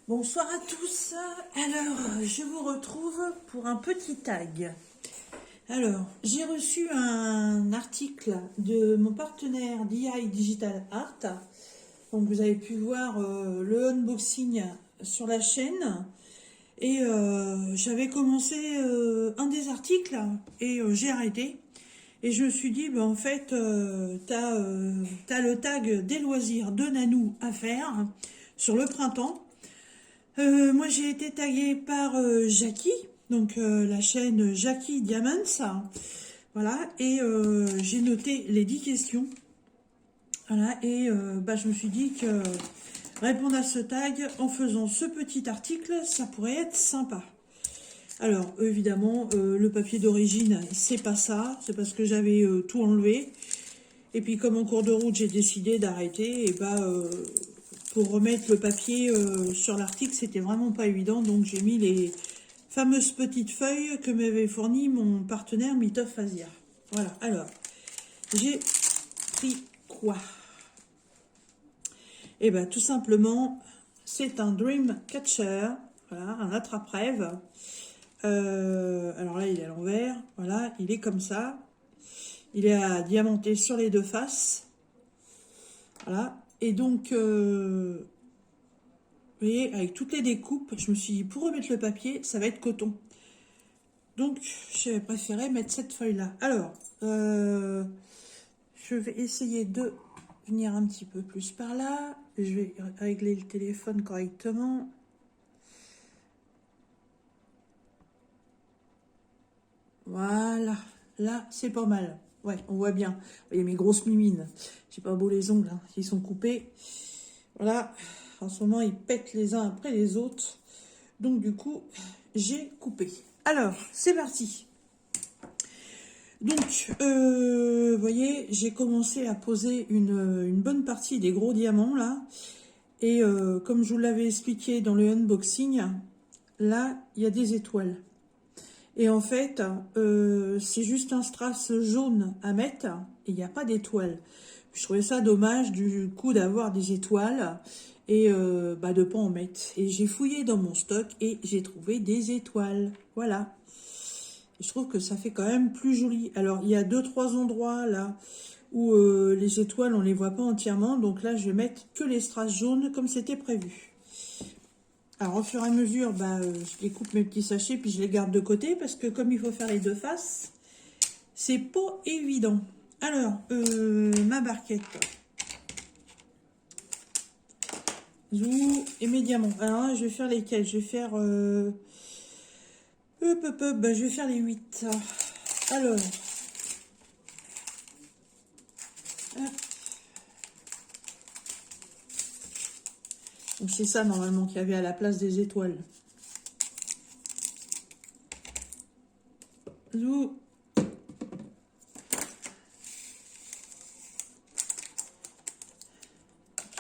Bonsoir à tous. Alors, je vous retrouve pour un petit tag. Alors, j'ai reçu un article de mon partenaire DI Digital Art. Donc, vous avez pu voir le unboxing sur la chaîne. Et j'avais commencé un des articles et j'ai arrêté. Et je me suis dit, ben, en fait, t'as le tag des loisirs de Nanou à faire sur le printemps. Moi, j'ai été taguée par Jackie, donc la chaîne Jackie Diamonds. Voilà, et j'ai noté les 10 questions. Voilà, et bah, je me suis dit que répondre à ce tag en faisant ce petit article, ça pourrait être sympa. Alors, évidemment, le papier d'origine, c'est pas ça, c'est parce que j'avais tout enlevé. Et puis, comme en cours de route, j'ai décidé d'arrêter, et bah, pour remettre le papier sur l'article, c'était vraiment pas évident. Donc, j'ai mis les fameuses petites feuilles que m'avait fourni mon partenaire Mitof Asia. Voilà, alors, j'ai pris quoi? Eh bien, tout simplement, c'est un Dream Catcher, voilà, un attrape-rêve. Alors là, il est à l'envers, voilà, il est comme ça. Il est à diamanter sur les deux faces. Voilà, et donc, vous voyez, avec toutes les découpes, je me suis dit, pour remettre le papier, ça va être coton. Donc, j'ai préféré mettre cette feuille-là. Alors, je vais essayer de venir un petit peu plus par là. Je vais régler le téléphone correctement. Voilà, là, c'est pas mal. Ouais, on voit bien. Vous voyez mes grosses mimines. J'ai pas beau les ongles, hein, ils sont coupés. Voilà, en ce moment, ils pètent les uns après les autres. Donc, du coup, j'ai coupé. Alors, c'est parti. Donc, vous voyez, j'ai commencé à poser une bonne partie des gros diamants, là. Et comme je vous l'avais expliqué dans le unboxing, là, il y a des étoiles. Et en fait, c'est juste un strass jaune à mettre et il n'y a pas d'étoiles. Je trouvais ça dommage du coup d'avoir des étoiles et bah, de ne pas en mettre. Et j'ai fouillé dans mon stock et j'ai trouvé des étoiles. Voilà. Et je trouve que ça fait quand même plus joli. Alors, il y a 2-3 endroits là où les étoiles, on ne les voit pas entièrement. Donc là, je vais mettre que les strass jaunes comme c'était prévu. Alors, au fur et à mesure, bah, je découpe mes petits sachets, puis je les garde de côté, parce que comme il faut faire les deux faces, c'est pas évident. Alors, ma barquette. Zou et mes diamants. Alors, je vais faire lesquels? Je vais faire... bah, je vais faire les 8. Alors... Hop. Donc, c'est ça, normalement, qu'il y avait à la place des étoiles. Zou.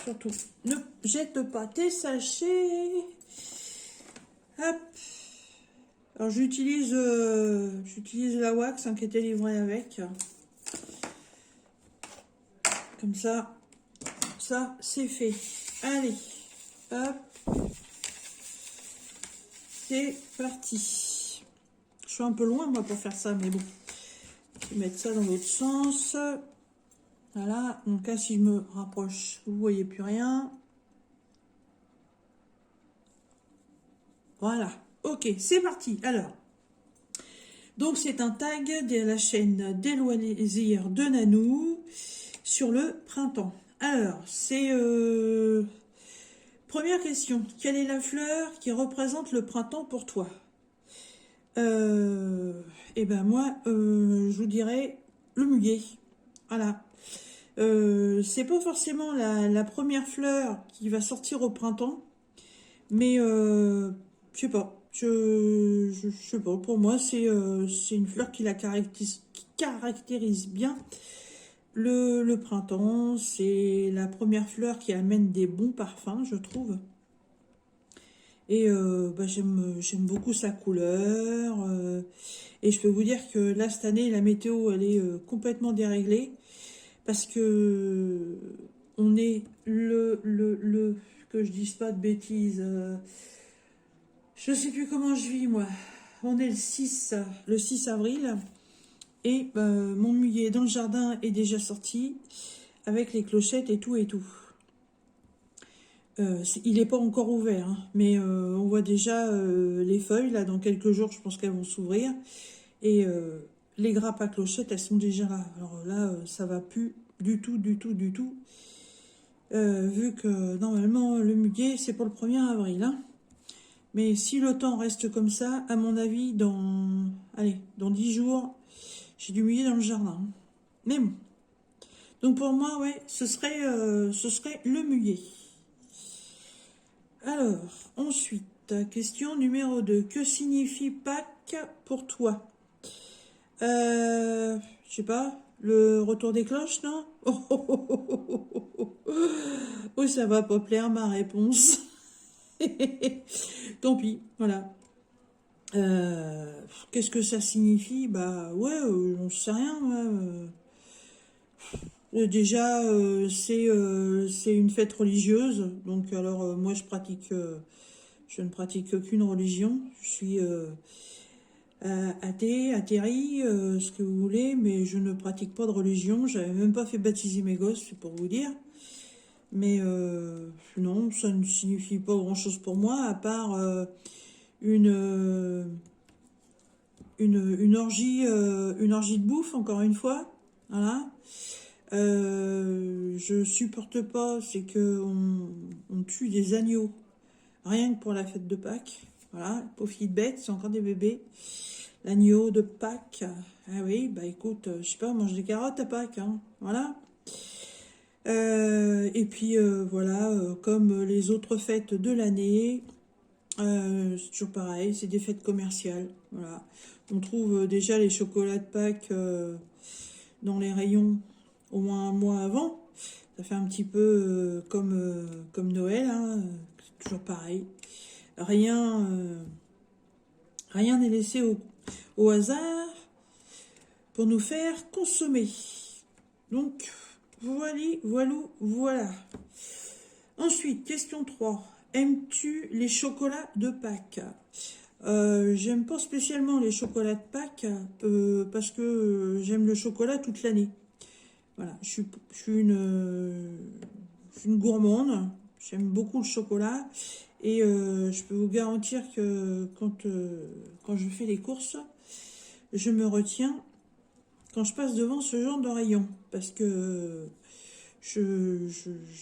Surtout, ne jette pas tes sachets. Hop. Alors j'utilise la wax qui était livrée avec. Comme ça c'est fait. Allez, hop. C'est parti. Je suis un peu loin moi pour faire ça, mais bon. Je vais mettre ça dans l'autre sens. Voilà, donc là si je me rapproche, vous voyez plus rien. Voilà, ok, c'est parti. Alors, donc c'est un tag de la chaîne des loisirs de Nanou sur le printemps. Alors, c'est... première question. Quelle est la fleur qui représente le printemps pour toi? Eh ben moi, je vous dirais le muguet. Voilà. C'est pas forcément la première fleur qui va sortir au printemps, mais je sais pas. Je sais pas. Pour moi, c'est une fleur qui qui caractérise bien le printemps. C'est la première fleur qui amène des bons parfums, je trouve. Et bah, j'aime beaucoup sa couleur. Et je peux vous dire que là, cette année, la météo, elle est complètement déréglée. Parce que on est que je dise pas de bêtises. Je sais plus comment je vis, moi. On est le 6 avril. Et mon muguet dans le jardin est déjà sorti. Avec les clochettes et tout et tout. Il n'est pas encore ouvert, hein, mais on voit déjà les feuilles, là, dans quelques jours, je pense qu'elles vont s'ouvrir. Et les grappes à clochettes, elles sont déjà là. Alors là, ça va plus du tout, du tout, du tout. Vu que normalement, le muguet, c'est pour le 1er avril. Hein. Mais si le temps reste comme ça, à mon avis, dans 10 jours, j'ai du muguet dans le jardin. Mais bon. Donc pour moi, ouais, ce serait le muguet. Alors, ensuite, question numéro 2. Que signifie Pâques pour toi? Je sais pas, le retour des cloches, non? Oh, ça va pas plaire ma réponse. Tant pis, voilà. Qu'est-ce que ça signifie? Bah ouais, j'en sais rien. Déjà, c'est une fête religieuse. Donc alors, moi, je ne pratique aucune religion. Je suis athée, atterri, ce que vous voulez, mais je ne pratique pas de religion. J'avais même pas fait baptiser mes gosses, c'est pour vous dire. Mais non, ça ne signifie pas grand-chose pour moi, à part une, une orgie de bouffe, encore une fois. Voilà. Je supporte pas, c'est que on tue des agneaux rien que pour la fête de Pâques. Voilà, pauvres petites bêtes, c'est encore des bébés. L'agneau de Pâques. Ah oui, bah écoute, je sais pas, on mange des carottes à Pâques, hein. Voilà. Et puis voilà, comme les autres fêtes de l'année, c'est toujours pareil, c'est des fêtes commerciales. Voilà. On trouve déjà les chocolats de Pâques dans les rayons au moins un mois avant. Ça fait un petit peu comme Noël, hein. C'est toujours pareil. Rien n'est laissé au hasard pour nous faire consommer. Donc, voilà. Ensuite, question 3. Aimes-tu les chocolats de Pâques? J'aime pas spécialement les chocolats de Pâques parce que j'aime le chocolat toute l'année. Voilà, je suis une gourmande, j'aime beaucoup le chocolat et je peux vous garantir que quand je fais les courses, je me retiens quand je passe devant ce genre de rayon parce que je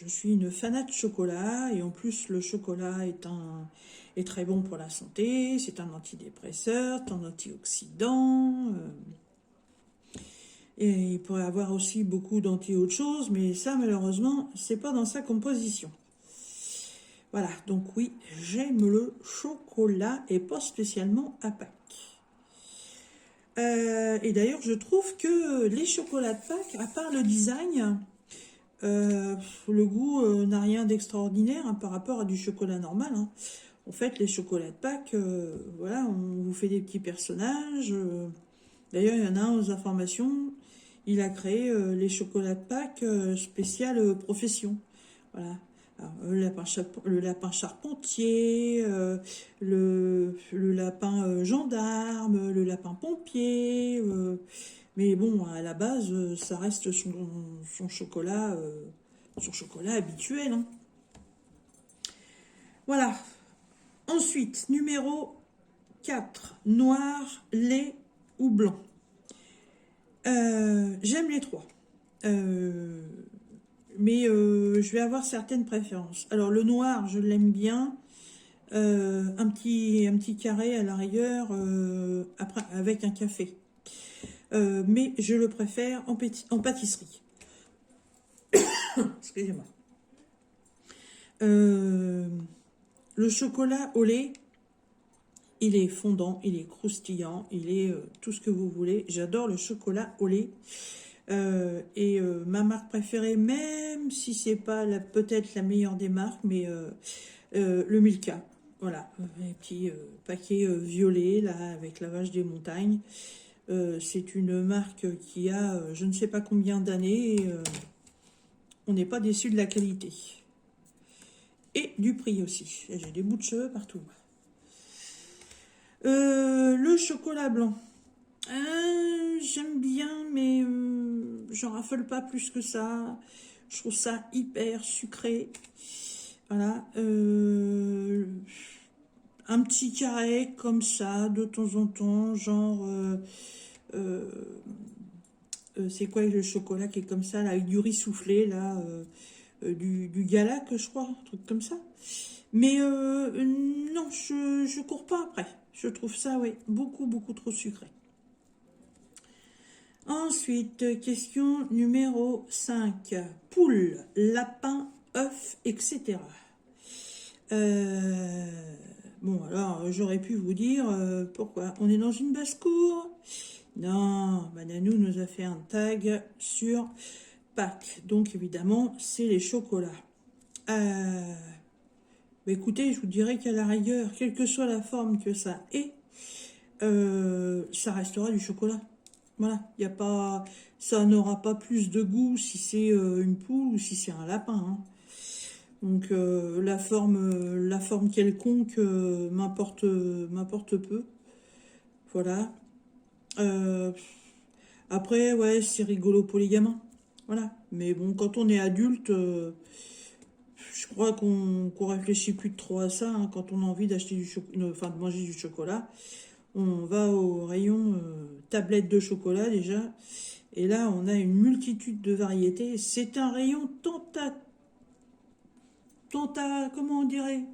suis une fanat de chocolat et en plus le chocolat est très bon pour la santé, c'est un antidépresseur, c'est un antioxydant. Et il pourrait avoir aussi beaucoup d'anti-autre chose, mais ça, malheureusement, c'est pas dans sa composition. Voilà, donc oui, j'aime le chocolat et pas spécialement à Pâques. Et d'ailleurs, je trouve que les chocolats de Pâques, à part le design, le goût n'a rien d'extraordinaire hein, par rapport à du chocolat normal. Hein. En fait, les chocolats de Pâques, voilà, on vous fait des petits personnages. D'ailleurs, il y en a un aux informations. Il a créé les chocolats de Pâques spécial profession. Voilà. Alors, le lapin charpentier, le lapin gendarme, le lapin pompier. Mais bon, à la base, ça reste son chocolat habituel. Hein. Voilà. Ensuite, numéro 4. Noir, lait ou blanc. J'aime les trois. Mais je vais avoir certaines préférences. Alors le noir, je l'aime bien. Un petit carré à la rigueur après, avec un café. Mais je le préfère en pâtisserie. Excusez-moi. Le chocolat au lait, il est fondant, il est croustillant, il est tout ce que vous voulez. J'adore le chocolat au lait. Et ma marque préférée, même si c'est pas peut-être la meilleure des marques, mais le Milka. Voilà, les petits paquets violets là avec la vache des montagnes. C'est une marque qui a je ne sais pas combien d'années. Et, on n'est pas déçu de la qualité. Et du prix aussi. J'ai des bouts de cheveux partout. Le chocolat blanc. J'aime bien, mais j'en raffole pas plus que ça. Je trouve ça hyper sucré. Voilà. Un petit carré comme ça, de temps en temps, genre... euh, c'est quoi le chocolat qui est comme ça, là, avec du riz soufflé, là, du gala, que je crois, un truc comme ça. Mais non, je cours pas après. Je trouve ça, oui, beaucoup, beaucoup trop sucré. Ensuite, question numéro 5. Poule, lapin, œuf, etc. Bon, alors, j'aurais pu vous dire pourquoi. On est dans une basse-cour. Non, Mananou nous a fait un tag sur Pâques. Donc, évidemment, c'est les chocolats. Bah, écoutez, je vous dirais qu'à la rigueur, quelle que soit la forme que ça ait, ça restera du chocolat. Voilà, y a pas, ça n'aura pas plus de goût si c'est une poule ou si c'est un lapin, hein. Donc la forme quelconque m'importe peu. Voilà. Euh, Après, ouais, c'est rigolo pour les gamins. Voilà. Mais bon, quand on est adulte, je crois qu'on réfléchit plus de trop à ça, hein. Quand on a envie d'acheter enfin de manger du chocolat, on va au rayon tablette de chocolat déjà. Et là, on a une multitude de variétés. C'est un rayon comment on dirait?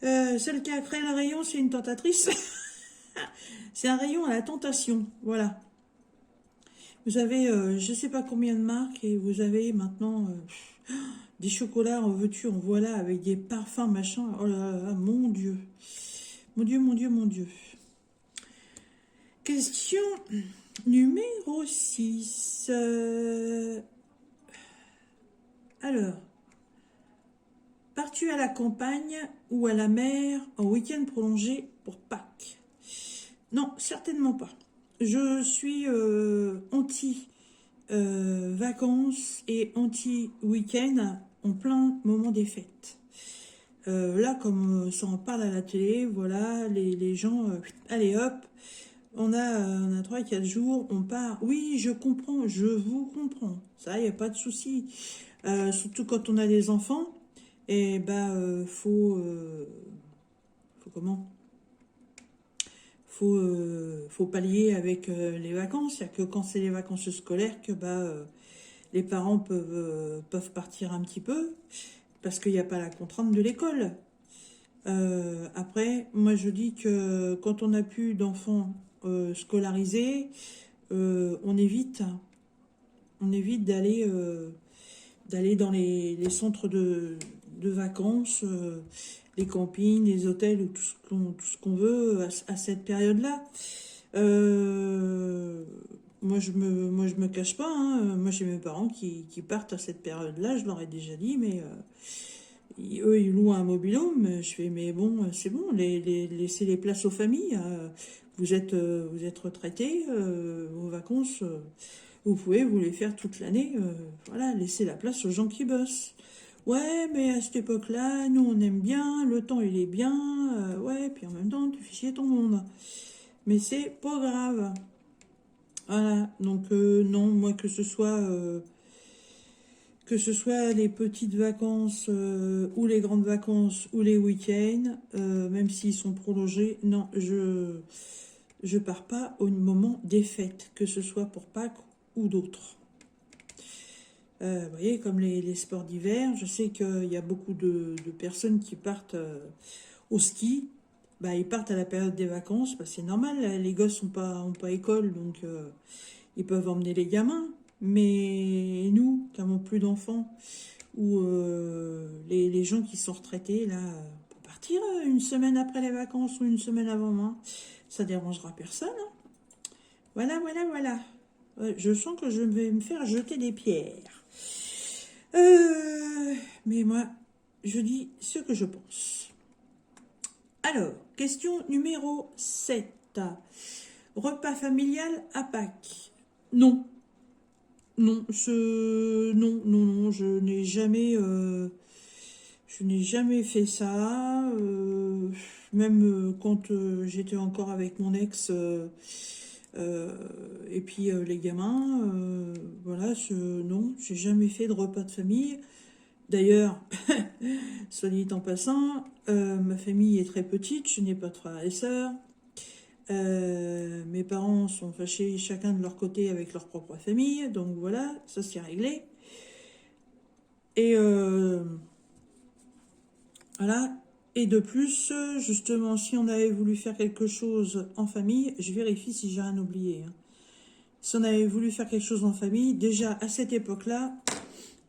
Celle qui a créé le rayon, c'est une tentatrice. C'est un rayon à la tentation. Voilà. Vous avez, je sais pas combien de marques et vous avez maintenant des chocolats en veux-tu, en voilà, avec des parfums, machin. Oh là là, mon Dieu. Mon Dieu, mon Dieu, mon Dieu. Question numéro 6. Alors, pars-tu à la campagne ou à la mer en week-end prolongé pour Pâques? Non, certainement pas. Je suis anti-vacances et anti-week-end en plein moment des fêtes. Là, comme ça en parle à la télé, voilà, les gens, allez hop, on a 3-4 jours, on part. Oui, je comprends, je vous comprends. Ça, il n'y a pas de souci. Surtout quand on a des enfants, et bah, faut comment? Faut pallier avec les vacances. Il n'y a que quand c'est les vacances scolaires que bah, les parents peuvent partir un petit peu parce qu'il n'y a pas la contrainte de l'école. Après, moi je dis que quand on n'a plus d'enfants scolarisés, on évite d'aller dans les centres de vacances, les campings, les hôtels, ou tout ce qu'on veut à cette période-là. Moi, je me cache pas, hein. Moi, j'ai mes parents qui partent à cette période-là, je leur ai déjà dit, mais eux, ils louent un mobil-home. Je fais, mais bon, c'est bon, laissez les places aux familles. Vous êtes retraités, vos vacances, vous pouvez vous les faire toute l'année. Voilà, laissez la place aux gens qui bossent. Ouais, mais à cette époque-là, nous, on aime bien, le temps, il est bien. Ouais, puis en même temps, tu fais chier ton monde. Mais c'est pas grave. Voilà, donc non, moi, que ce soit les petites vacances ou les grandes vacances ou les week-ends, même s'ils sont prolongés, non, je pars pas au moment des fêtes, que ce soit pour Pâques ou d'autres. Vous voyez, comme les sports d'hiver, je sais qu'il y a beaucoup de personnes qui partent au ski. Bah, ils partent à la période des vacances, bah, c'est normal, les gosses ont pas école, donc ils peuvent emmener les gamins. Mais nous, qui n'avons plus d'enfants, ou les gens qui sont retraités, là, pour partir une semaine après les vacances ou une semaine avant, hein, ça dérangera personne, hein. Voilà, voilà, voilà. Je sens que je vais me faire jeter des pierres. Mais moi, je dis ce que je pense. Alors, question numéro 7. Repas familial à Pâques. Non. Non, non, je n'ai jamais... Je n'ai jamais fait ça, même quand j'étais encore avec mon ex, et puis les gamins, voilà, non, j'ai jamais fait de repas de famille. D'ailleurs, soit dit en passant, ma famille est très petite, je n'ai pas de frères et sœurs. Mes parents sont fâchés chacun de leur côté avec leur propre famille, donc voilà, ça c'est réglé. Et voilà. Et de plus, justement, si on avait voulu faire quelque chose en famille, je vérifie si j'ai rien oublié, hein. Si on avait voulu faire quelque chose en famille, déjà à cette époque-là,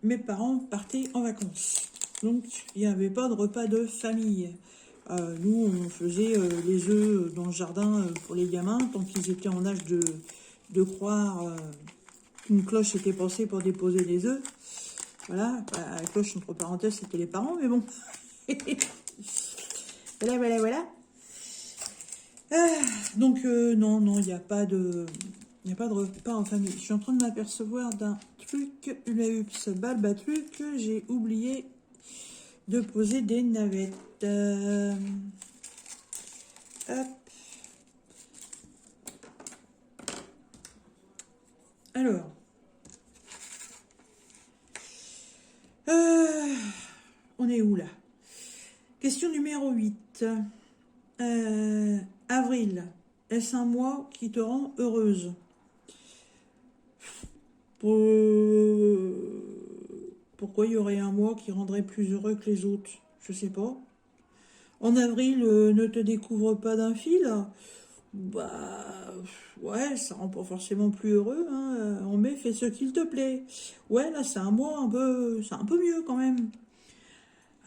mes parents partaient en vacances. Donc, il n'y avait pas de repas de famille. Nous, on faisait les œufs dans le jardin pour les gamins, tant qu'ils étaient en âge de croire qu'une cloche était pensée pour déposer les œufs. Voilà, la cloche, entre parenthèses, c'était les parents, mais bon. Voilà, voilà, voilà. Donc, non, il n'y a pas de... Il n'y a pas de repas en famille. Je suis en train de m'apercevoir d'un truc, une balle battue, que j'ai oublié de poser des navettes. Hop. Alors. On est où là? Question numéro 8. Avril. Est-ce un mois qui te rend heureuse? Pourquoi il y aurait un mois qui rendrait plus heureux que les autres? Je sais pas. En avril, ne te découvre pas d'un fil. Bah, ouais, ça rend pas forcément plus heureux, hein. En mai, fais ce qu'il te plaît. Ouais, là, c'est un mois un peu, c'est un peu mieux quand même.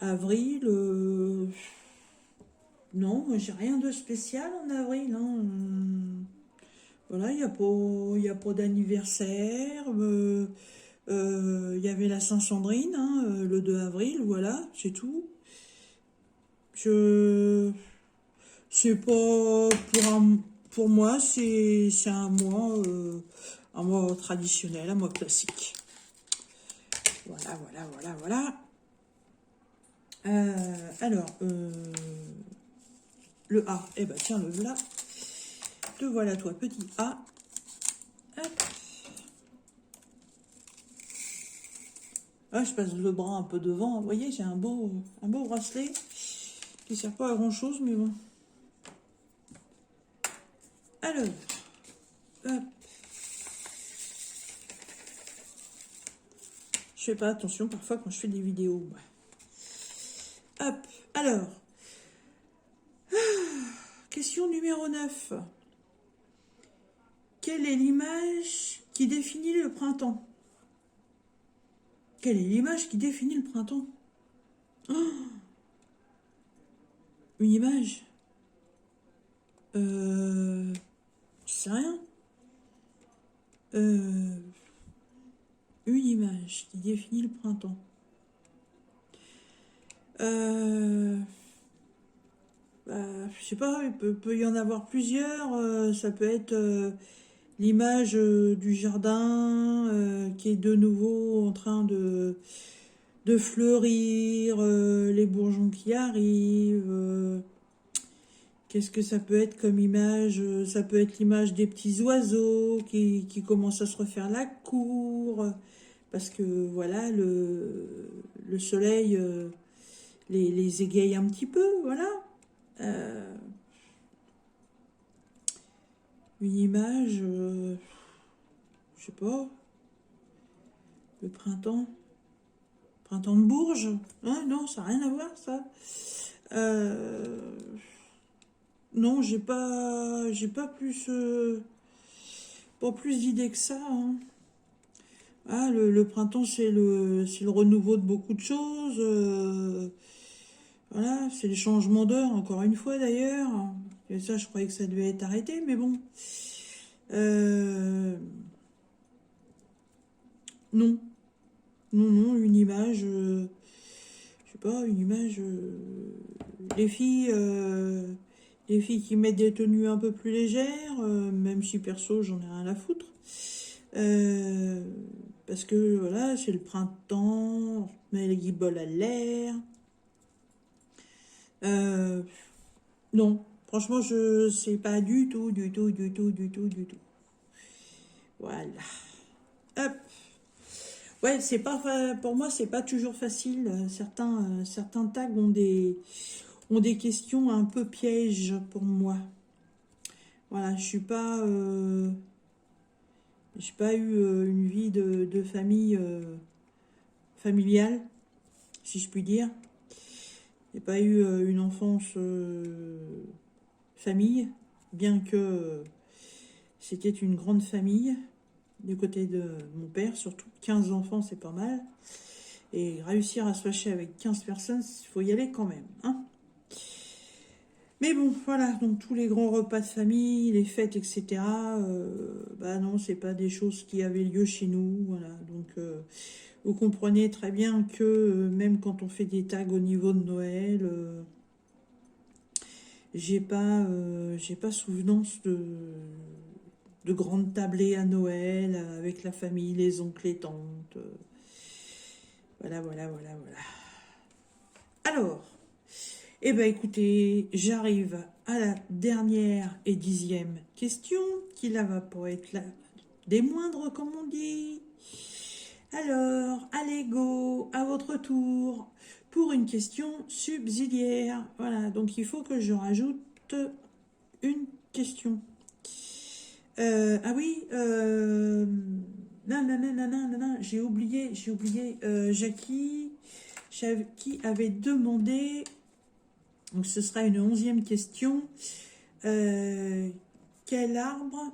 Avril, non, j'ai rien de spécial en avril, hein. Voilà, il y a pas d'anniversaire. Il y avait la Saint-Sandrine, hein, le 2 avril, voilà, c'est tout. Je C'est pas pour moi, c'est un mois traditionnel, un mois classique. Voilà, voilà, voilà, voilà. Alors, le A, eh ben tiens, le voilà. Te voilà toi, petit A. Hop. Ah, je passe le bras un peu devant. Vous voyez, j'ai un beau bracelet qui sert pas à grand chose, mais bon. Alors, hop. Je fais pas attention parfois quand je fais des vidéos. Hop, alors. Question numéro 9. Quelle est l'image qui définit le printemps? Quelle est l'image qui définit le printemps? Oh, une image? Je sais rien. Une image qui définit le printemps. Je sais pas, il peut y en avoir plusieurs. Ça peut être l'image du jardin qui est de nouveau en train de fleurir, les bourgeons qui arrivent. Qu'est-ce que ça peut être comme image? Ça peut être l'image des petits oiseaux qui commencent à se refaire la cour. Parce que voilà, le soleil les égaye un petit peu, voilà. Une image, je sais pas, le printemps de Bourges, hein, non, ça n'a rien à voir, ça. Non, j'ai pas plus d'idées que ça, hein. Ah, le printemps, c'est le renouveau de beaucoup de choses. Voilà, c'est le changement d'heure, encore une fois d'ailleurs. Et ça, je croyais que ça devait être arrêté, mais bon. Non. Non, une image, je sais pas, une image. Les filles qui mettent des tenues un peu plus légères, même si perso, j'en ai rien à foutre. Parce que voilà, c'est le printemps, on met les guibolles à l'air. Euh, non, franchement, je sais pas du tout, du tout, du tout, du tout, du tout. Voilà. Hop. Ouais, c'est pas pour moi, c'est pas toujours facile. Certains tags ont des questions un peu pièges pour moi. Voilà, j'ai pas eu une vie de famille familiale, si je puis dire. J'ai pas eu une enfance famille, bien que c'était une grande famille du côté de mon père, surtout 15 enfants, c'est pas mal. Et réussir à se fâcher avec 15 personnes, il faut y aller quand même, hein. Mais bon, voilà, donc tous les grands repas de famille, les fêtes, etc. Bah non, c'est pas des choses qui avaient lieu chez nous, voilà. Donc vous comprenez très bien que même quand on fait des tags au niveau de Noël, j'ai pas souvenance de grandes tablées à Noël avec la famille, les oncles, les tantes. Voilà, voilà, voilà, voilà. Alors, eh ben écoutez, j'arrive à la dernière et 10e question, qui là va pour être la des moindres, comme on dit. Alors, allez go, à votre tour, pour une question subsidiaire. Voilà, donc il faut que je rajoute une question. Ah oui, j'ai oublié, Jackie avait demandé, donc ce sera une 11e question, quel arbre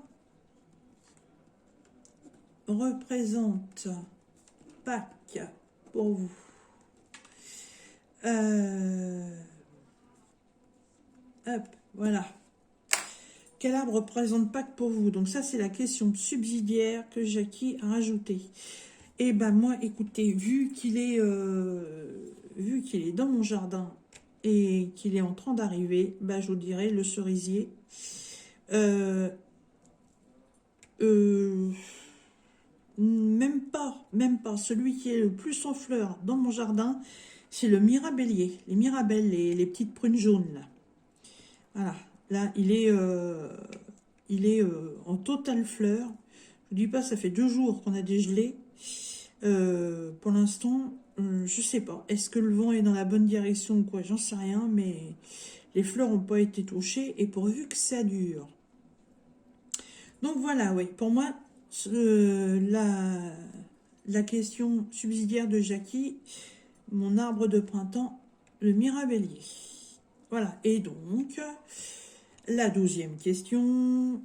représente Pâques pour vous? Hop, voilà. Quel arbre représente Pâques pour vous? Donc ça, c'est la question subsidiaire que Jackie a rajoutée. Et ben moi, écoutez, vu qu'il est dans mon jardin et qu'il est en train d'arriver, ben je vous dirais le cerisier. Euh, euh, même pas. Celui qui est le plus en fleurs dans mon jardin, c'est le mirabellier. Les mirabelles, les petites prunes jaunes là. Voilà. Là, il est en totale fleur. Je vous dis pas, ça fait 2 jours qu'on a dégelé. Pour l'instant, je sais pas. Est-ce que le vent est dans la bonne direction ou quoi? J'en sais rien, mais les fleurs n'ont pas été touchées et pourvu que ça dure. Donc voilà, oui. Pour moi, la question subsidiaire de Jackie, mon arbre de printemps, le mirabellier. Voilà. Et donc, la 12e question,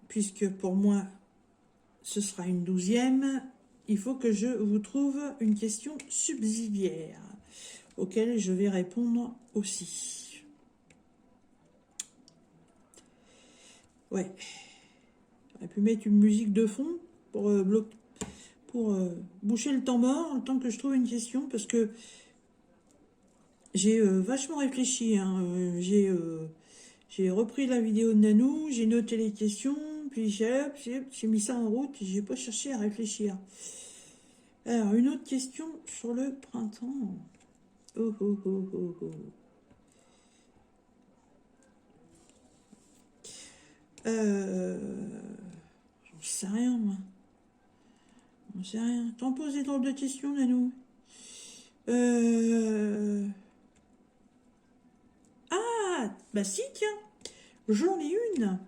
puisque pour moi, ce sera une 12e, il faut que je vous trouve une question subsidiaire auquel je vais répondre aussi. Ouais. J'aurais pu mettre une musique de fond pour, boucher le temps mort, le temps que je trouve une question, parce que j'ai vachement réfléchi, hein. J'ai repris la vidéo de Nanou, j'ai noté les questions, puis j'ai mis ça en route et j'ai pas cherché à réfléchir. Alors, une autre question sur le printemps. Oh, oh, oh, oh, oh. J'en sais rien, moi. J'en sais rien. T'en poses des drôles de questions, Nanou. Ah, bah si, tiens, j'en ai une.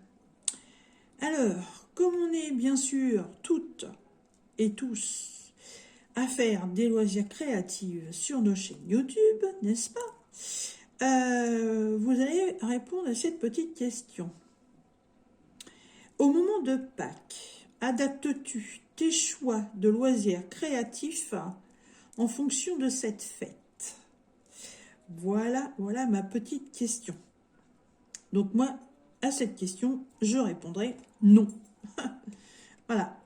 Alors, comme on est bien sûr toutes et tous à faire des loisirs créatifs sur nos chaînes YouTube, n'est-ce pas? Vous allez répondre à cette petite question. Au moment de Pâques, adaptes-tu tes choix de loisirs créatifs en fonction de cette fête? Voilà ma petite question. Donc moi, à cette question, je répondrai non. Voilà.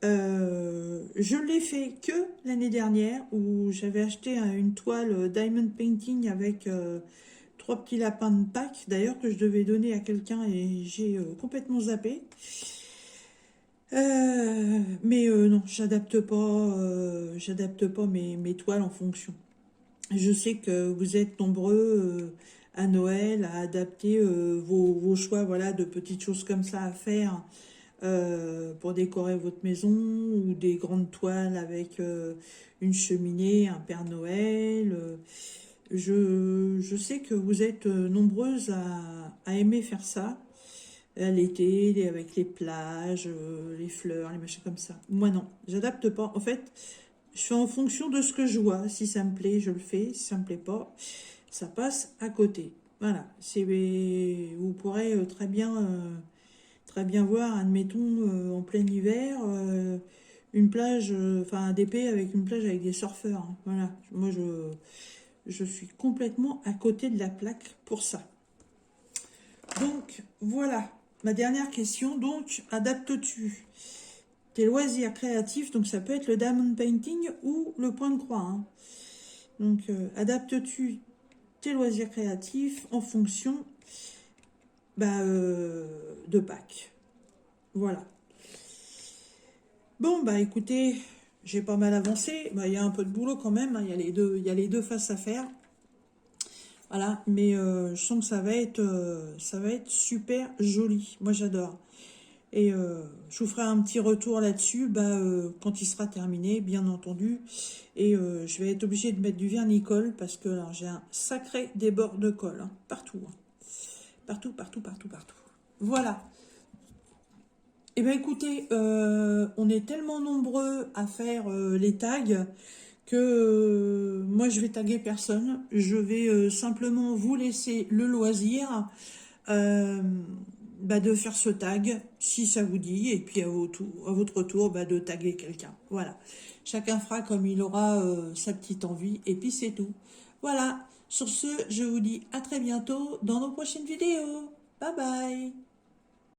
Je l'ai fait que l'année dernière où j'avais acheté une toile diamond painting avec 3 petits lapins de Pâques, d'ailleurs que je devais donner à quelqu'un et j'ai complètement zappé. Mais non, j'adapte pas mes toiles en fonction. Je sais que vous êtes nombreux à Noël, à adapter vos choix, voilà, de petites choses comme ça à faire pour décorer votre maison, ou des grandes toiles avec une cheminée, un Père Noël. Je sais que vous êtes nombreuses à aimer faire ça, à l'été, avec les plages, les fleurs, les machins comme ça. Moi non, j'adapte pas. En fait, je fais en fonction de ce que je vois. Si ça me plaît, je le fais. Si ça me plaît pas, ça passe à côté. Voilà. Vous pourrez très bien voir, admettons, en plein hiver, une plage, enfin un DP avec une plage avec des surfeurs, hein. Voilà. Moi, je suis complètement à côté de la plaque pour ça. Donc, voilà. Ma dernière question, donc, adaptes-tu tes loisirs créatifs, donc ça peut être le diamond painting ou le point de croix, hein. Donc, adaptes-tu tes loisirs créatifs en fonction de Pâques. Voilà. Bon, bah écoutez, j'ai pas mal avancé. Bah, il y a un peu de boulot quand même, hein. Il y a les deux faces à faire. Voilà, mais je sens que ça va être super joli. Moi, j'adore. Et je vous ferai un petit retour là-dessus quand il sera terminé, bien entendu. Et je vais être obligée de mettre du vernicole parce que j'ai un sacré débord de colle, hein, partout, hein. Partout, partout, partout, partout. Voilà. Eh bien, écoutez, on est tellement nombreux à faire les tags que moi, je vais taguer personne. Je vais simplement vous laisser le loisir de faire ce tag, si ça vous dit, et puis à votre tour, de taguer quelqu'un. Voilà. Chacun fera comme il aura sa petite envie, et puis c'est tout. Voilà. Sur ce, je vous dis à très bientôt dans nos prochaines vidéos. Bye bye.